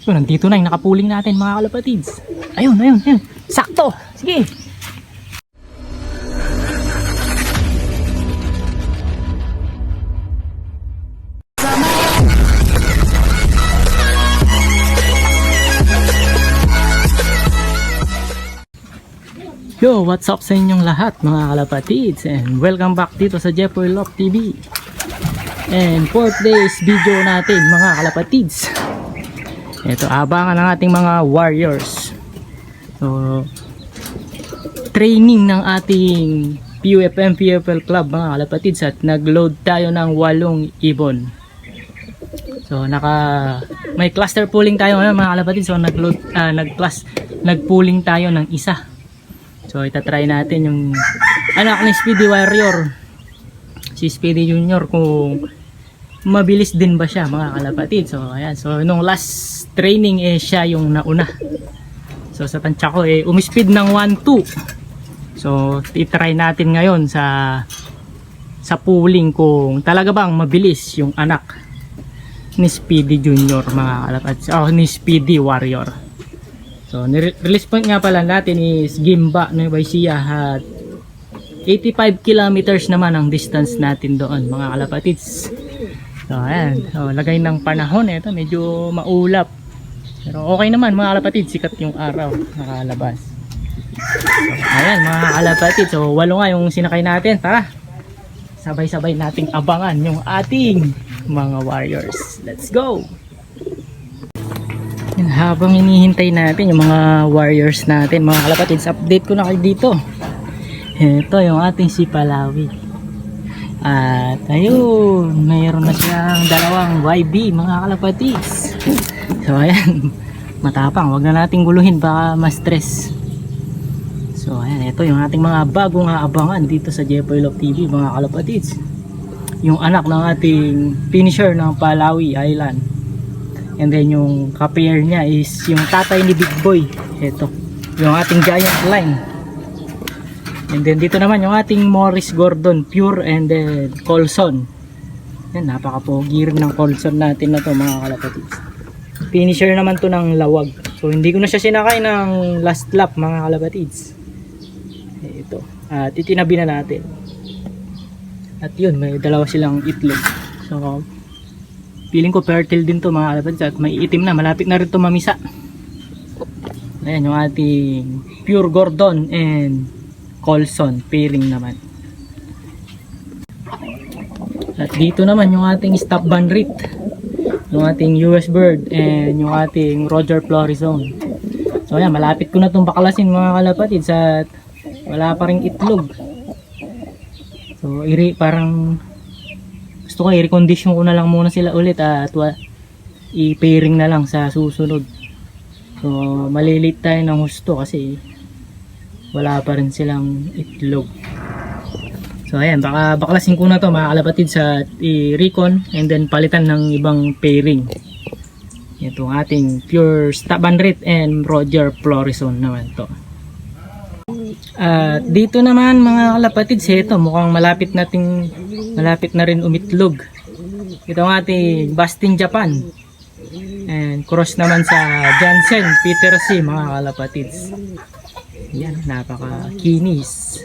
So, nandito na yung nakapuling natin mga kalapatids. Ayun. Sakto. Sige. Yo, what's up sa inyong lahat mga kalapatids, and welcome back dito sa Jeffoy Love TV. And for today's video natin mga kalapatids, ito, abangan ng ating mga warriors. So, training ng ating PUFM PFL Club mga kalapatids, at nag-load tayo ng 8 ibon. So, may cluster pooling tayo ngayon mga kalapatids. So, nag-pooling tayo ng isa. So itatry natin yung anak ni Speedy Warrior, si Speedy Junior, kung mabilis din ba siya mga kalapatid. So ayan, so nung last training siya yung nauna. So sa tansya ko umispeed ng 1-2. So itry natin ngayon sa pooling kung talaga bang mabilis yung anak ni Speedy Junior mga kalapatid, ni Speedy Warrior. So, release point nga pala natin is Gimba, Nueva Ecija, at 85 kilometers naman ang distance natin doon mga kalapatids. So, ayan. So, lagay ng panahon. Ito, medyo maulap. Pero okay naman mga kalapatids, sikat yung araw nakalabas. So, ayan mga kalapatids. So, 8 nga yung sinakay natin. Tara, sabay-sabay nating abangan yung ating mga warriors. Let's go! Habang hinihintay natin yung mga warriors natin mga kalapatids, update ko na kayo dito. Ito yung ating si Palawi, at ayun, mayroon na siyang 2 YB mga kalapatids. So ayan, matapang, wag na nating guluhin, baka ma-stress. So ayan, ito yung ating mga bagong aabangan dito sa Jeffoy Love TV mga kalapatids. Yung anak ng ating finisher ng Palawi Island. And then yung ka-pair niya is yung tatay ni Big Boy. Ito, yung ating giant line. And then dito naman yung ating Morris Gordon Pure, and then Colson. Yan, napaka-pogi rin ng Colson natin na to mga kalapatids. Finisher naman to ng lawag. So hindi ko na siya sinakay ng last lap mga kalapatids. Ito, at itinabi na natin. At yun, may 2 silang itlog. So feeling ko fertile din to mga kalapatids, at may itim na, malapit na rin to mamisa. Ayan yung ating Pure Gordon and Colson pairing naman. At dito naman yung ating Stop Banrit, yung ating US Bird, and yung ating Roger Florizone. So ayan, malapit ko na itong baklasin mga kalapatids, at wala pa ring itlog. So parang gusto ko i-recondition ko na lang muna sila ulit, at i-pairing na lang sa susunod. So malilate tayo ng husto kasi wala pa rin silang itlog. So ayan, baka baklasin ko na to mga kalapatid sa i-recon, and then palitan ng ibang pairing. Ito ang ating Pure Stop Banrit and Roger Florizone naman to. At dito naman mga kalapatids, ito mukhang malapit na rin umitlog. Ito ang ating Bastin Japan, and cross naman sa Jansen Peter C mga kalapatids. Yan, napaka kinis.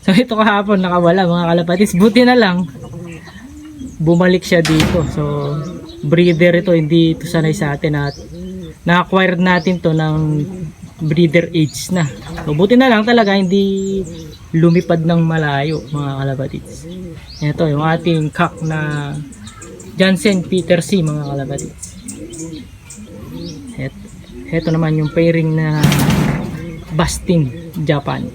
So ito kahapon nakawala mga kalapatids, buti na lang bumalik siya dito. So breeder ito, hindi ito sanay sa atin, at na-acquired natin to ng breeder age na. So buti na lang talaga hindi lumipad ng malayo mga kalapatids. Ito yung ating cock na Jansen Peter C mga kalapatids. Ito naman yung pairing na Bastin Japan.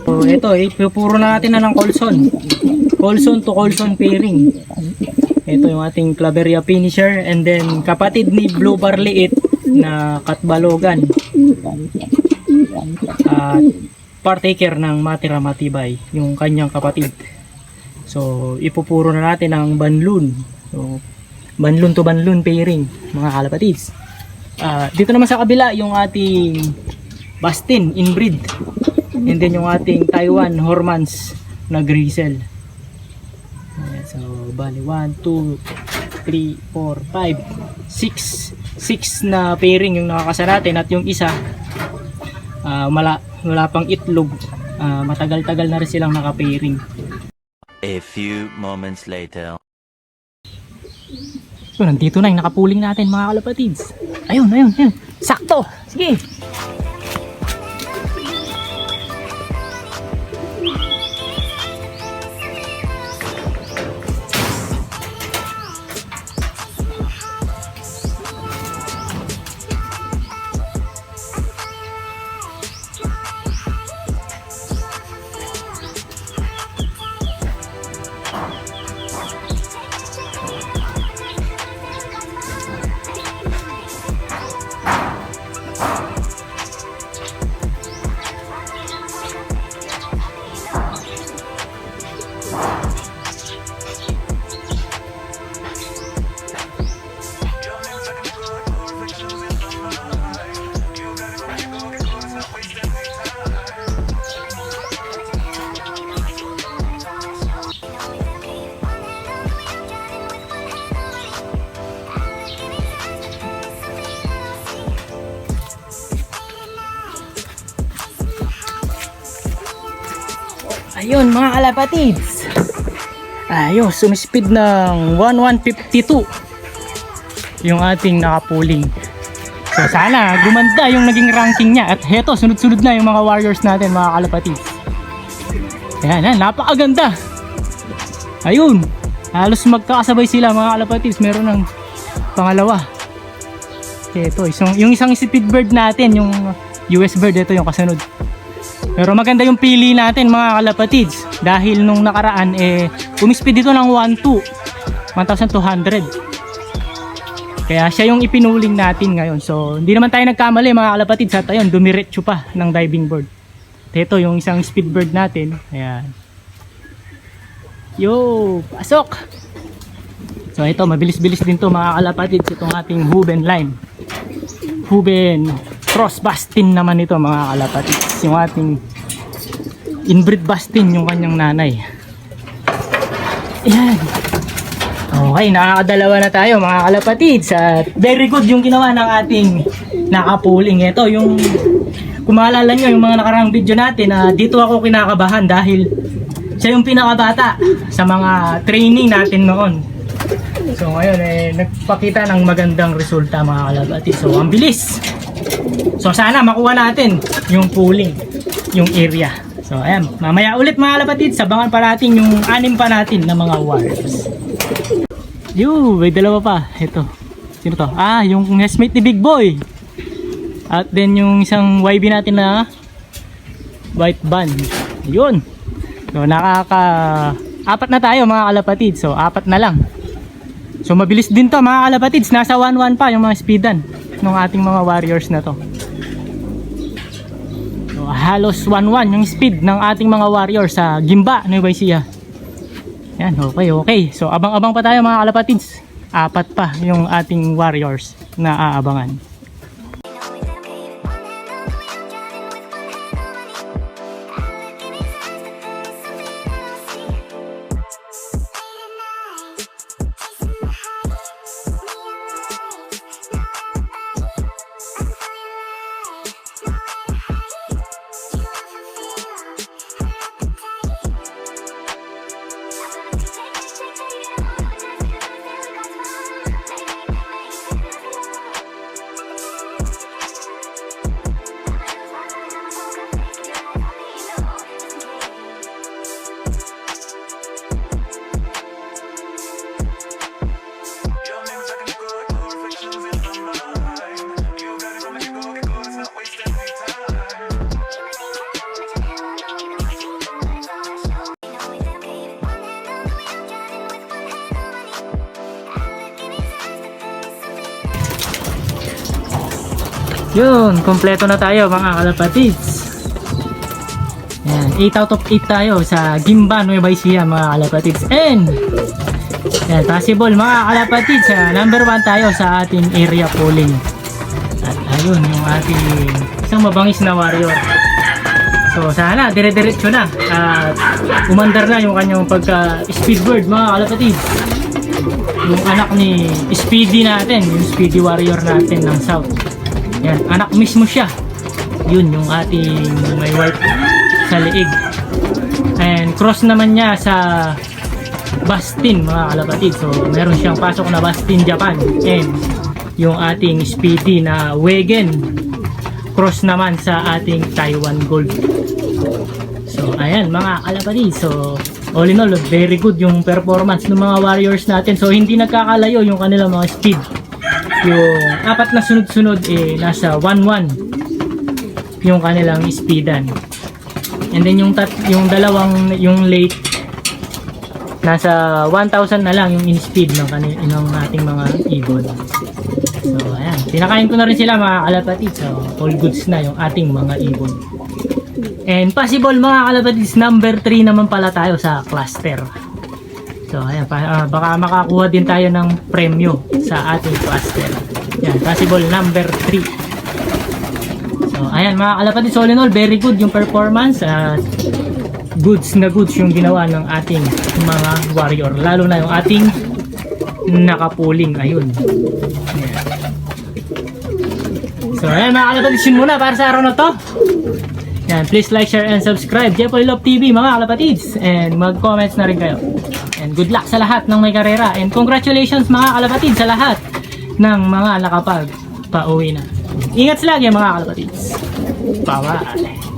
So ito pupuro na natin na ng Colson to Colson pairing. Ito yung ating Claveria finisher, and then kapatid ni Blue Barliit na Katbalogan, at partaker ng Matira Matibay yung kanyang kapatid. So ipupuro na natin ang Banlun. So Banlun to Banlun pairing mga kalapatids. Dito naman sa kabila yung ating Bastin inbreed, and then yung ating Taiwan Hormans na Grisel. So bali 1, 2, 3, 4, 5, 6 na pairing yung nakakasa natin, at yung isa wala pang itlog. Matagal-tagal na rin silang nakapairing. A few moments later. So, nandito na yung nakapuling natin mga kalapatids. Ayun. Sakto! Sige! Ayun mga kalapatids. Ayun, sumispeed ng 1152 yung ating nakapuling. So sana gumanda yung naging ranking niya. At heto, sunod-sunod na yung mga warriors natin mga kalapatids. Ayan, napakaganda. Ayun, halos magkakasabay sila mga kalapatids. Meron ng pangalawa. Ito, yung isang speed bird natin, yung US bird, ito yung kasunod. Pero maganda yung pili natin mga kalapatids, dahil nung nakaraan umispeed dito ng 1200. Kaya siya yung ipinuling natin ngayon. So hindi naman tayo nagkamali mga kalapatids, at ayun, dumiretso pa ng diving board. Ito yung isang speed bird natin. Ayan. Yo, pasok. So ito, mabilis-bilis din to mga kalapatids, itong ating Huben line. Huben cross Bastin naman ito mga kalapatids. Yung ating inbreed Bastin, yung kanyang nanay. Ayan. Okay, nakakadalawa na tayo mga kalapatids. At very good yung ginawa ng ating nakapuling. Ito yung, kung maalala nyo yung mga nakarang video natin, dito ako kinakabahan dahil siya yung pinakabata sa mga training natin noon. So ngayon nagpakita ng magandang resulta mga kalapatids. So ang bilis. So sana makuha natin yung pooling, yung area. So ayan, mamaya ulit mga kalapatids, sabangan pa natin yung 6 pa natin na mga warriors. May dalawa pa. Ito, sino to? Yung nestmate ni Big Boy. At then yung isang YB natin na white band. Yun. So apat na tayo mga kalapatids. So 4 na lang. So mabilis din to mga kalapatids. Nasa 1-1 pa yung mga speedan ng ating mga warriors na to. So halos 1-1 yung speed ng ating mga warriors sa Gimba, Nueva Ecija. Yan, okay. So abang-abang pa tayo mga kalapatids. 4 pa yung ating warriors na aabangan. Yun, kompleto na tayo mga kalapatids. Yan, 8 out of 8 tayo sa Gimba, Nueva Ecija mga kalapatids. And yan, possible mga kalapatids, number 1 tayo sa ating area pooling. At ayun, yung ating isang mabangis na warrior. So sana dire-diretso na at umandar na yung kanyang pagka speedbird mga kalapatids. yung anak ni Speedy natin, yung Speedy Warrior natin ng South. Yan, anak mismo siya. Yun, yung ating may white sa leeg. And cross naman niya sa Bastin, mga kalapatid. So, meron siyang pasok na Bastin Japan. And yung ating Speedy na Wegen, cross naman sa ating Taiwan Gold. So, ayan mga kalapatid. So, all in all, very good yung performance ng mga warriors natin. So, hindi nagkakalayo yung kanilang mga speed. Yung apat na sunod-sunod, nasa 1-1 yung kanilang speedan. And then yung yung late nasa 1,000 na lang yung in-speed ng ating mga ibon. So ayan, pinakain ko na rin sila mga kalapatid. So all goods na yung ating mga ibon. And possible mga kalapatids, number 3 naman pala tayo sa cluster. So ayan, baka makakuha din tayo ng premyo sa ating cluster. Yan, possible number 3. So, ayan mga kalapatid, all in all, very good yung performance. Goods na goods yung ginawa ng ating mga warrior. Lalo na yung ating nakapuling. Ayun. Ayan. So, ayan mga kalapatid, yun muna para sa araw na to. Yan, please like, share, and subscribe. Jepoy Love TV mga kalapatids. And mag-comments na rin kayo. And good luck sa lahat ng may karera. And congratulations mga kalapatid sa lahat ng mga nakapag-pauwi na. Ingat lagi mga kalapatids. Bye-bye.